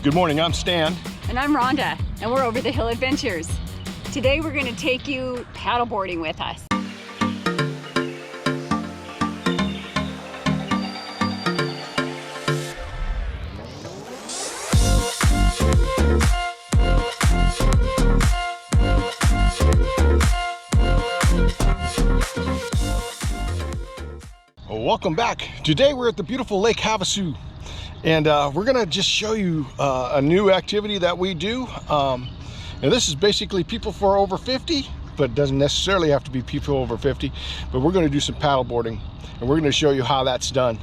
Good morning, I'm Stan. And I'm Rhonda, and we're Over the Hill Adventures. Today we're going to take you paddleboarding with us. Welcome back. Today we're at the beautiful Lake Havasu, and we're gonna just show you a new activity that we do. And this is basically people for over 50, but it doesn't necessarily have to be people over 50. But we're gonna do some paddleboarding, and we're gonna show you how that's done.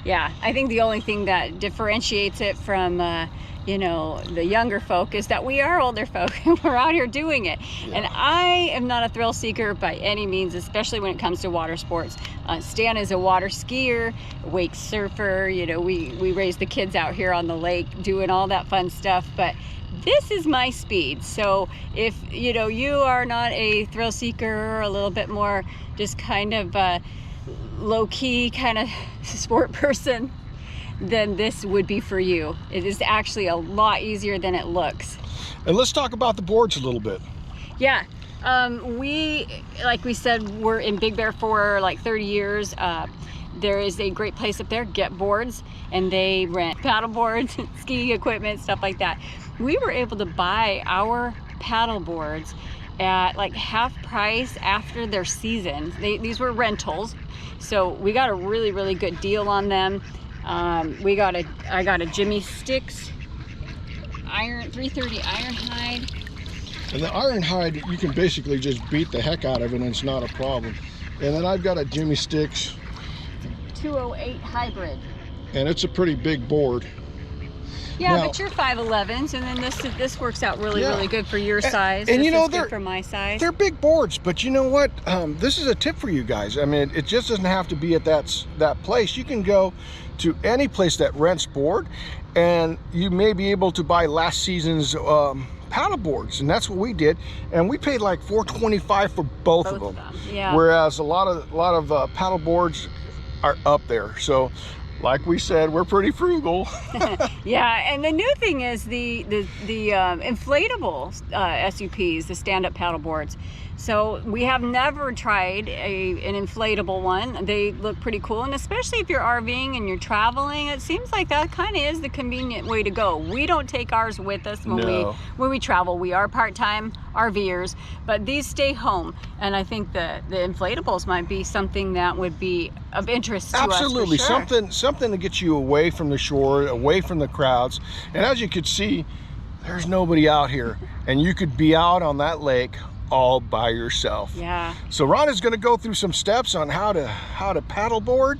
Yeah, I think the only thing that differentiates it from you know, the younger folk is that we are older folk and we're out here doing it. Yeah. And I am not a thrill seeker by any means, especially when it comes to water sports. Stan is a water skier, wake surfer, you know, we raise the kids out here on the lake doing all that fun stuff, but this is my speed. So if, you know, you are not a thrill seeker or a little bit more just kind of low-key kind of sport person, then this would be for you. It is actually a lot easier than it looks. And let's talk about the boards a little bit. Yeah, like we said, we're in Big Bear for like 30 years. There is a great place up there, Get Boards, and they rent paddle boards, ski equipment, stuff like that. We were able to buy our paddle boards at like half price after their season. These were rentals, so we got a really, really good deal on them. I got a Jimmy Sticks 330 iron hide. And the iron hide, you can basically just beat the heck out of it and it's not a problem. And then I've got a Jimmy Sticks 208 hybrid. And it's a pretty big board. Yeah, now, but you're 5'11", and then this works out really, really good for your size. And you know, they're for my size. They're big boards, but you know what? This is a tip for you guys. I mean, it just doesn't have to be at that place. You can go to any place that rents board, and you may be able to buy last season's paddle boards, and that's what we did. And we paid like $425 for both of them. Yeah. Whereas a lot of paddle boards are up there. So, like we said, we're pretty frugal. Yeah, and the new thing is the inflatable SUPs, the stand-up paddle boards. So we have never tried an inflatable one. They look pretty cool, and especially if you're RVing and you're traveling, it seems like that kind of is the convenient way to go. We don't take ours with us when we travel. We are part-time RVers, but these stay home, and I think the inflatables might be something that would be of interest to us. Absolutely, for sure. Something to get you away from the shore, away from the crowds. And as you could see, there's nobody out here, and you could be out on that lake all by yourself. Yeah. So Rhonda's going to go through some steps on how to paddleboard,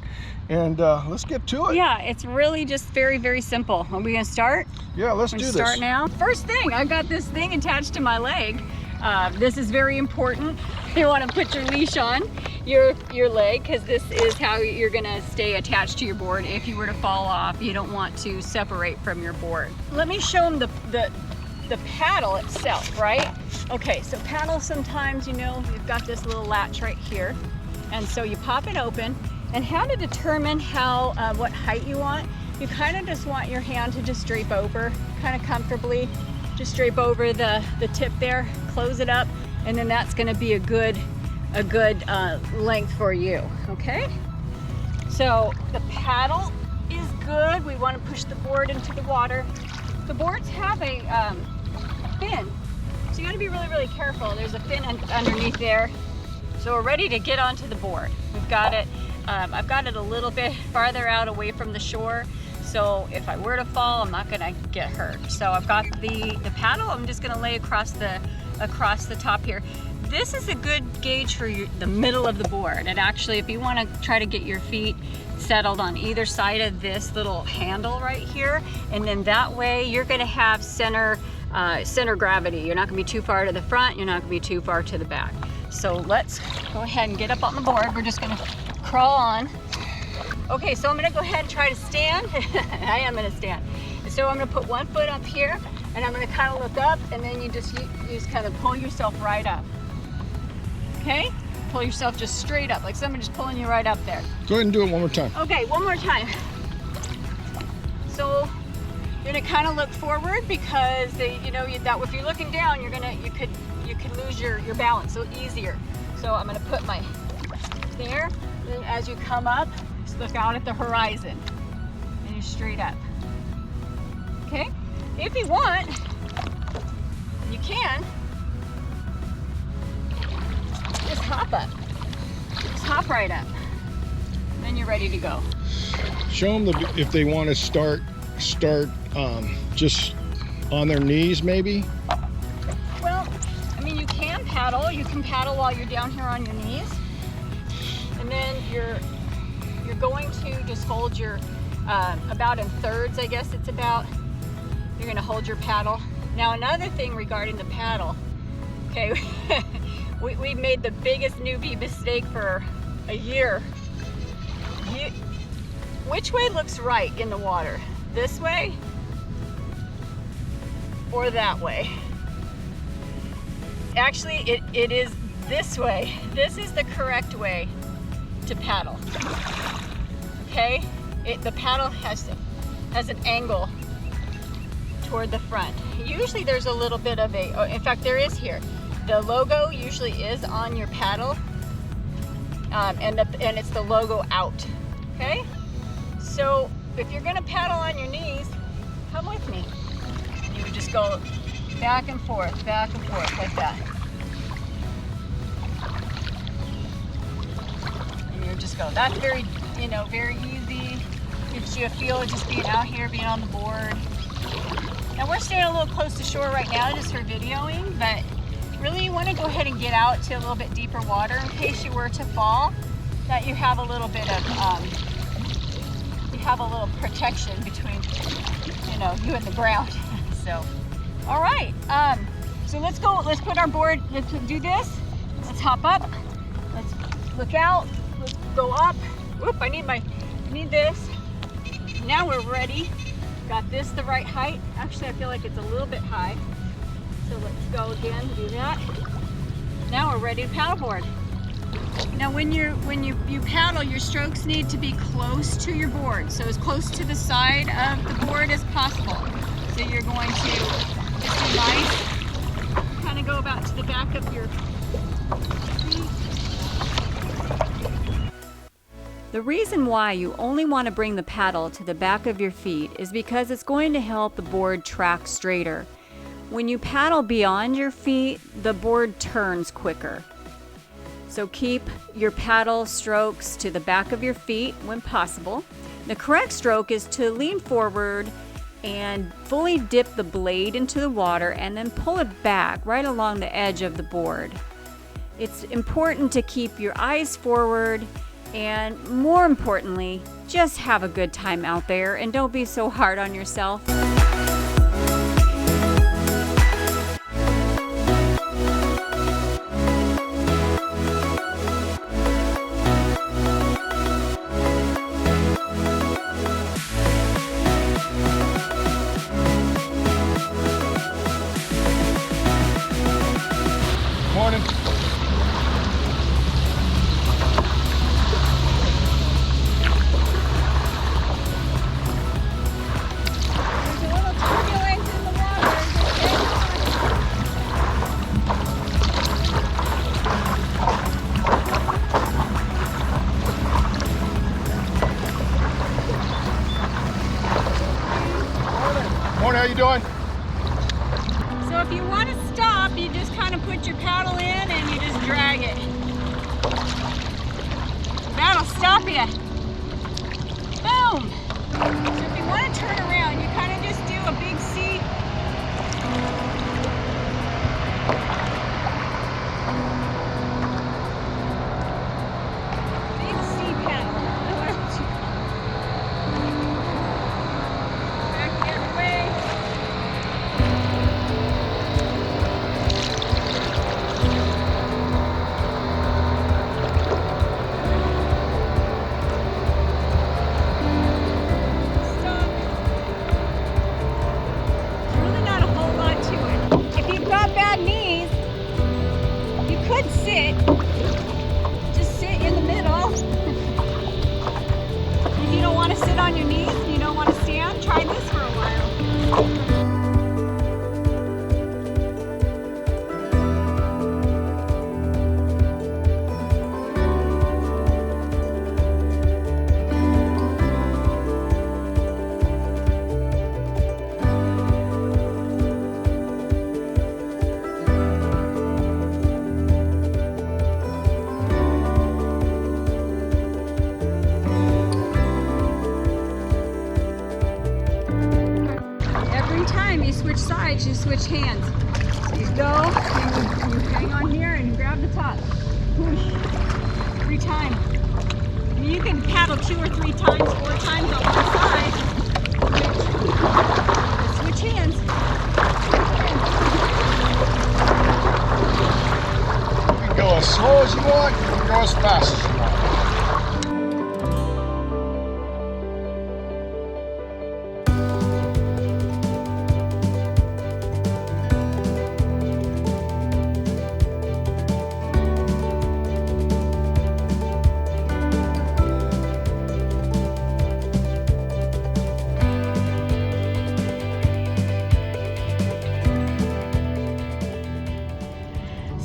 and let's get to it. Yeah, it's really just very, very simple. Are we going to start? Yeah, let's do this. Start now. First thing, I got this thing attached to my leg. This is very important. You want to put your leash on your leg, because this is how you're going to stay attached to your board. If you were to fall off, you don't want to separate from your board. Let me show them the paddle itself, right? Okay, so paddle, sometimes, you know, you've got this little latch right here, and so you pop it open. And how to determine what height you want, you kind of just want your hand to just drape over kind of comfortably, just drape over the tip there, close it up, and then that's going to be a good length for you. Okay, so the paddle is good. We want to push the board into the water. The boards have a fin, so you got to be really, really careful. There's a fin underneath there. So we're ready to get onto the board. We've got it. I've got it a little bit farther out away from the shore, so if I were to fall, I'm not gonna get hurt. So I've got the paddle. I'm just gonna lay across the top here. This is a good gauge for the middle of the board. And actually, if you want to try to get your feet settled on either side of this little handle right here, and then that way you're gonna have center gravity. You're not gonna be too far to the front. You're not gonna be too far to the back. So let's go ahead and get up on the board. We're just gonna crawl on. Okay, so I'm gonna go ahead and try to stand. I am gonna stand. So I'm gonna put one foot up here, and I'm gonna kind of look up, and then you just kind of pull yourself right up. Okay? Pull yourself just straight up, like somebody's pulling you right up there. Go ahead and do it one more time. Okay, one more time. So you're gonna kind of look forward because that if you're looking down, you could lose your balance so easier. So I'm gonna put my there. Then as you come up, just look out at the horizon and you're straight up. Okay? If you want, you can just hop up. Just hop right up. Then you're ready to go. Show them if they want to start just on their knees, maybe. Well, I mean, you can paddle. You can paddle while you're down here on your knees, and then you're going to just hold your about in thirds, I guess it's about. You're going to hold your paddle. Now, another thing regarding the paddle. Okay, we made the biggest newbie mistake for a year. Which way looks right in the water? This way or that way? Actually, it is this way. This is the correct way to paddle. Okay? The paddle has an angle toward the front. Usually there's a little bit of in fact there is here. The logo usually is on your paddle, and it's the logo out. Okay? So if you're gonna paddle on your knees, come with me. You would just go back and forth like that. And you just go. That's very, very easy. Gives you a feel of just being out here, being on the board. Now we're staying a little close to shore right now just for videoing, but really you want to go ahead and get out to a little bit deeper water in case you were to fall, that you have a little bit of have a little protection between you and the ground. So all right, so let's put our board, let's do this, let's hop up, let's look out, let's go up. Whoop, I need this. Now we're ready. Got this the right height. Actually, I feel like it's a little bit high, so let's go again, do that. Now we're ready to paddleboard. Now when you paddle, your strokes need to be close to your board, so as close to the side of the board as possible. So you're going to just be nice, kind of go about to the back of your feet. The reason why you only want to bring the paddle to the back of your feet is because it's going to help the board track straighter. When you paddle beyond your feet, the board turns quicker. So keep your paddle strokes to the back of your feet when possible. The correct stroke is to lean forward and fully dip the blade into the water and then pull it back right along the edge of the board. It's important to keep your eyes forward and, more importantly, just have a good time out there and don't be so hard on yourself. Morning. Morning, how you doing? So if you want to stop, you just kind of put your paddle in and you just drag it. That'll stop you. Boom! So if you want to turn around, you kind of just do a big C. Big C paddle. Back the other way. Switch sides, you switch hands. So you go, and you hang on here and grab the top. Whoosh. 3 times. You can paddle 2 or 3 times, 4 times on one side. Switch hands. You can go as slow as you want, you can go as fast as you want.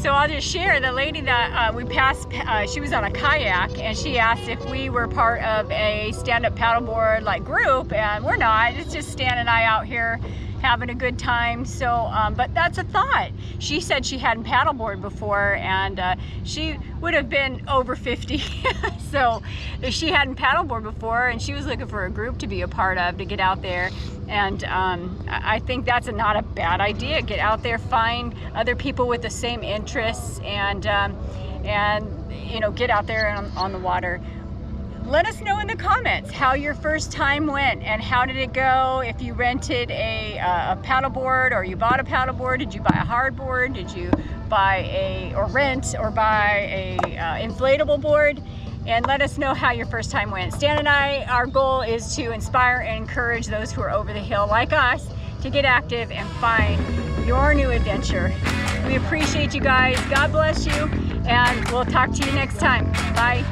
So I'll just share, the lady that we passed, she was on a kayak, and she asked if we were part of a stand-up paddleboard like group, and we're not. It's just Stan and I out here having a good time. So, but that's a thought. She said she hadn't paddleboard before, and she would have been over 50. So she hadn't paddleboard before, and she was looking for a group to be a part of, to get out there. And I think that's not a bad idea. Get out there, find other people with the same interests, and you know, get out there on the water. Let us know in the comments how your first time went, and how did it go. If you rented a paddleboard, or you bought a paddleboard, did you buy a hardboard? Did you buy rent or buy a inflatable board? And let us know how your first time went. Stan and I, our goal is to inspire and encourage those who are over the hill like us to get active and find your new adventure. We appreciate you guys. God bless you, and we'll talk to you next time. Bye.